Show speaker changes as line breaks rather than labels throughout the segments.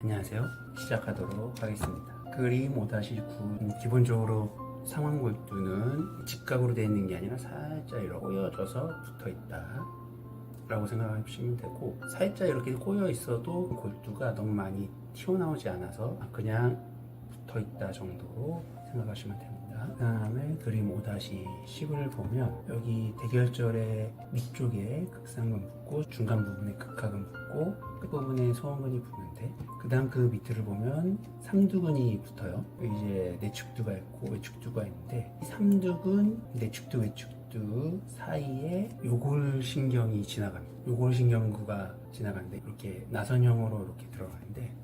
안녕하세요. 시작하도록 하겠습니다. 그림 5-9 기본적으로 상완골두는 직각으로 되어 있는 게 아니라 살짝 이렇게 꼬여져서 붙어 있다 라고 생각하시면 되고, 살짝 이렇게 꼬여 있어도 골두가 너무 많이 튀어나오지 않아서 그냥 붙어 있다 정도로 생각하시면 됩니다. 그 다음에 그림 5-10을 보면 여기 대결절의 밑쪽에 극상근 붙고 중간 부분에 극하근 붙고 끝부분에 소원근이 붙는데, 그 다음 그 밑을 보면 삼두근이 붙어요. 이제 내측두가 있고 외측두가 있는데, 이 삼두근, 내측두, 외측두 사이에 요골신경이 지나갑니다. 요골신경구가 지나가는데 이렇게 나선형으로 이렇게 들어가는데,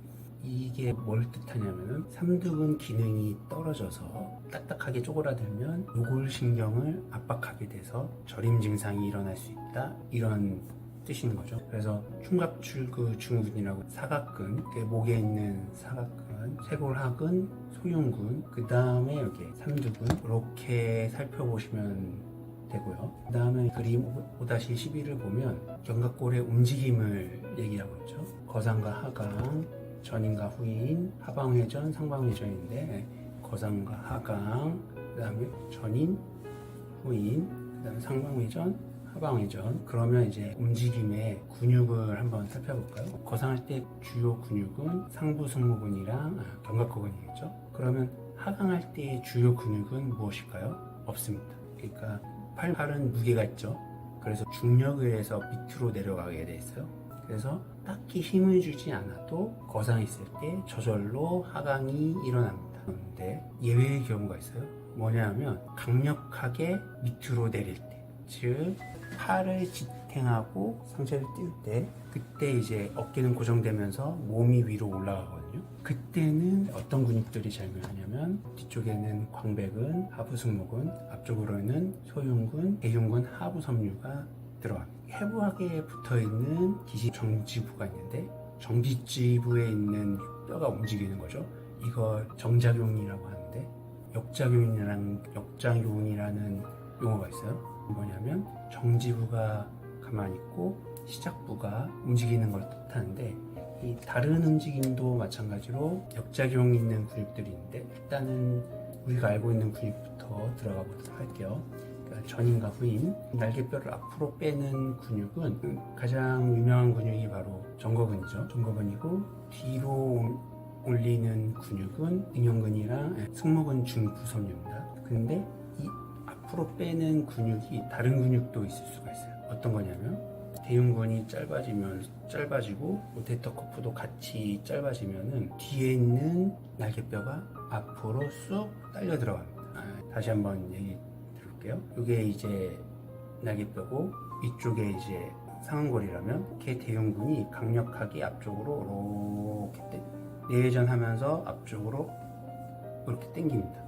이게 뭘 뜻하냐면은 삼두근 기능이 떨어져서 딱딱하게 쪼그라들면 요골신경을 압박하게 돼서 저림 증상이 일어날 수 있다, 이런 뜻인 거죠. 그래서 흉곽출구 중근이라고 사각근, 목에 있는 사각근, 쇄골하근, 소흉근, 그 다음에 여기 삼두근, 이렇게 살펴보시면 되고요. 그 다음에 그림 5-11을 보면 견갑골의 움직임을 얘기하고 있죠. 거상과 하강, 전인과 후인, 하방회전, 상방회전인데, 거상과 하강, 그 다음에 전인, 후인, 그 다음에 상방회전, 하방회전. 그러면 이제 움직임의 근육을 한번 살펴볼까요? 거상할 때 주요 근육은 상부승모근이랑 견갑골근이겠죠. 그러면 하강할 때의 주요 근육은 무엇일까요? 없습니다. 그러니까 팔은 무게가 있죠. 그래서 중력에 의해서 밑으로 내려가게 돼 있어요. 그래서 딱히 힘을 주지 않아도 거상이 있을 때 저절로 하강이 일어납니다. 그런데 예외의 경우가 있어요. 뭐냐면 강력하게 밑으로 내릴 때, 즉 팔을 지탱하고 상체를 띄울 때, 그때 이제 어깨는 고정되면서 몸이 위로 올라가거든요. 그때는 어떤 근육들이 작용하냐면, 뒤쪽에는 광배근, 하부승모근, 앞쪽으로는 소흉근, 대흉근, 하부섬유가 들어갑니다. 해부하게 붙어있는 기시 정지부가 있는데, 정지지부에 있는 뼈가 움직이는 거죠. 이걸 정작용이라고 하는데, 역작용이라는 용어가 있어요. 뭐냐면 정지부가 가만히 있고 시작부가 움직이는 걸 뜻하는데, 이 다른 움직임도 마찬가지로 역작용이 있는 근육들이 있는데, 일단은 우리가 알고 있는 근육부터 들어가 보도록 할게요. 전인과 후인, 날개뼈를 앞으로 빼는 근육은 가장 유명한 근육이 바로 정거근이죠. 정거근이고, 뒤로 올리는 근육은 등형근이랑 승모근 중부섬유입니다. 근데 이 앞으로 빼는 근육이 다른 근육도 있을 수가 있어요. 어떤 거냐면, 대흉근이 짧아지고 로테이터 커프도 같이 짧아지면은 뒤에 있는 날개뼈가 앞으로 쑥 딸려 들어갑니다. 다시 한번 얘기 드릴게요. 이게 이제 날개뼈고, 이쪽에 이제 상완골이라면, 이렇게 대흉근이 강력하게 앞쪽으로 이렇게 내외전하면서 앞쪽으로 이렇게 당깁니다.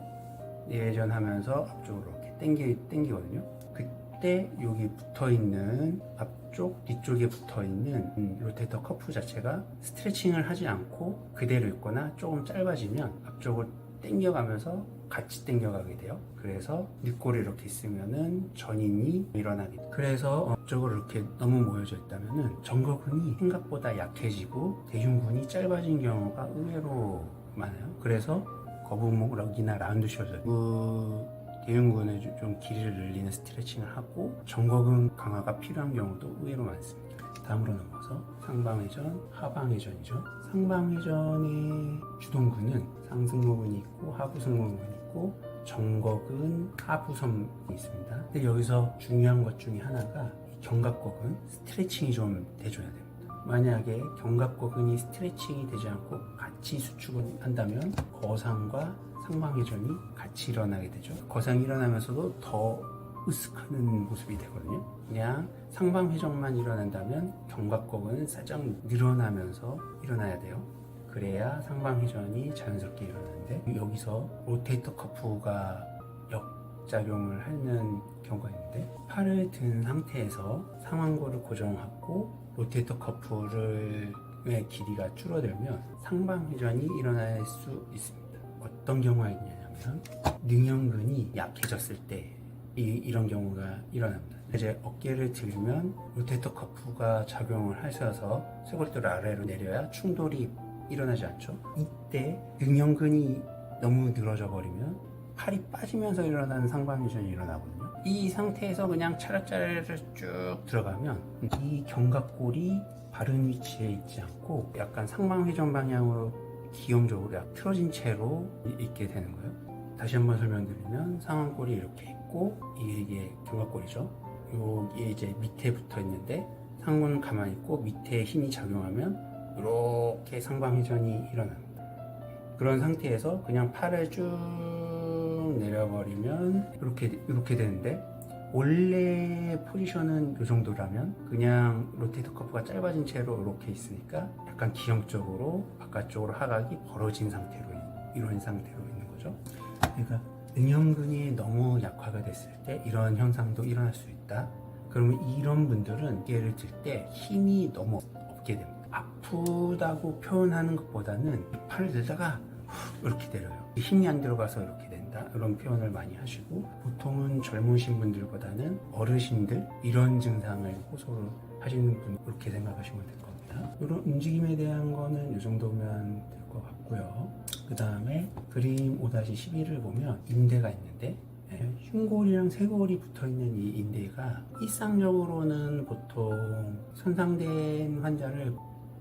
내외전하면서 앞쪽으로 이렇게 당기거든요. 그때 여기 붙어있는 앞쪽, 뒤쪽에 붙어있는 로테이터 커프 자체가 스트레칭을 하지 않고 그대로 있거나 조금 짧아지면 앞쪽을 당겨가면서 같이 당겨가게 돼요. 그래서 윗골이 이렇게 있으면은 전인이 일어나게 돼요. 그래서 앞쪽으로 이렇게 너무 모여져 있다면은 정거근이 생각보다 약해지고 대흉근이 짧아진 경우가 의외로 많아요. 그래서 거북목이나 라운드 숄더, 대흉근의 좀 길이를 늘리는 스트레칭을 하고 정거근 강화가 필요한 경우도 의외로 많습니다. 다음으로 넘어서 상방회전, 하방회전이죠. 상방회전의 주동근은 상승모근이 있고 하부승모근이 있고 정거근, 하부섬이 있습니다. 근데 여기서 중요한 것 중에 하나가 견갑골근 스트레칭이 좀 돼줘야 됩니다. 만약에 견갑골근이 스트레칭이 되지 않고 같이 수축을 한다면 거상과 상방회전이 같이 일어나게 되죠. 거상이 일어나면서도 더 으쓱하는 모습이 되거든요. 그냥 상방회전만 일어난다면 견갑골근은 살짝 늘어나면서 일어나야 돼요. 그래야 상방회전이 자연스럽게 일어나는데, 여기서 로테이터 커프가 역작용을 하는 경우가 있는데, 팔을 든 상태에서 상완골을 고정하고 로테이터 커프의 길이가 줄어들면 상방회전이 일어날 수 있습니다. 어떤 경우가 있냐면, 능형근이 약해졌을 때 이런 경우가 일어납니다. 이제 어깨를 들면 로테이터 커프가 작용을 하셔서 쇄골뼈를 아래로 내려야 충돌이 일어나지 않죠. 이때 능형근이 너무 늘어져 버리면 팔이 빠지면서 일어나는 상반유전이 일어나거든요. 이 상태에서 그냥 차렷자리를 쭉 들어가면 이 견갑골이 바른 위치에 있지 않고 약간 상방회전 방향으로 기형적으로 약 틀어진 채로 있게 되는 거예요. 다시 한번 설명드리면 상완골이 이렇게 있고 이게 견갑골이죠. 여기에 이제 밑에 붙어 있는데 상부는 가만히 있고 밑에 힘이 작용하면 이렇게 상방회전이 일어납니다. 그런 상태에서 그냥 팔을 쭉 내려버리면 이렇게 되는데, 원래 포지션은 이 정도라면 그냥 로테이터 커프가 짧아진 채로 이렇게 있으니까 약간 기형적으로 바깥쪽으로 하각이 벌어진 상태로 이런 상태로 있는 거죠. 그러니까 능형근이 너무 약화가 됐을 때 이런 현상도 일어날 수 있다. 그러면 이런 분들은 무게를 들 때 힘이 너무 없게 됩니다. 아프다고 표현하는 것보다는 팔을 들다가 이렇게 내려요. 힘이 안 들어가서 이렇게 된다, 이런 표현을 많이 하시고, 보통은 젊으신 분들보다는 어르신들 이런 증상을 호소를 하시는 분, 이렇게 생각하시면 될 겁니다. 이런 움직임에 대한 거는 이 정도면 될 것 같고요. 그 다음에 그림 5-11을 보면 인대가 있는데, 흉골이랑 쇄골이 붙어있는 이 인대가 일상적으로는 보통 손상된 환자를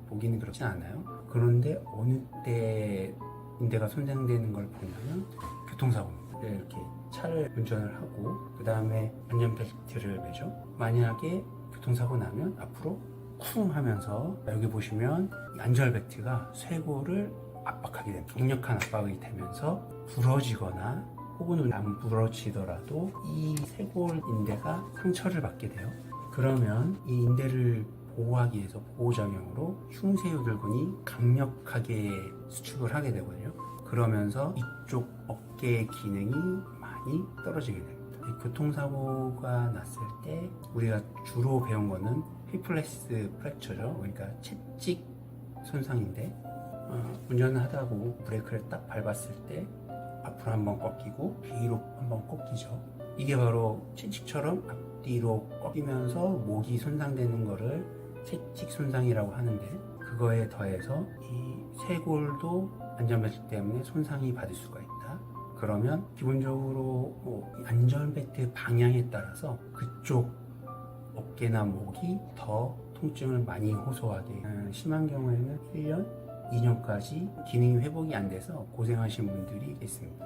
보기는 그렇지 않아요. 그런데 어느 때 인대가 손상되는 걸 보냐면 교통사고입니다. 이렇게 차를 운전을 하고 그 다음에 안전벨트를 매죠. 만약에 교통사고 나면 앞으로 쿵 하면서 여기 보시면 안전벨트가 쇄골을 압박하게 됩니다. 강력한 압박이 되면서 부러지거나 혹은 안 부러지더라도 이 쇄골 인대가 상처를 받게 돼요. 그러면 이 인대를 보호하기 위해서 보호작용으로 흉쇄유들근이 강력하게 수축을 하게 되거든요. 그러면서 이쪽 어깨의 기능이 많이 떨어지게 됩니다. 이 교통사고가 났을 때 우리가 주로 배운 거는 휘플레스 프랙처죠. 그러니까 채찍 손상인데, 운전을 하다고 브레이크를 딱 밟았을 때 앞으로 한번 꺾이고 뒤로 한번 꺾이죠. 이게 바로 채찍처럼 앞뒤로 꺾이면서 목이 손상되는 거를 채찍 손상이라고 하는데, 그거에 더해서 이 쇄골도 안전벨트 때문에 손상이 받을 수가 있다. 그러면 기본적으로 안전벨트 방향에 따라서 그쪽 어깨나 목이 더 통증을 많이 호소하게, 심한 경우에는 1년, 2년까지 기능이 회복이 안 돼서 고생하신 분들이 있습니다.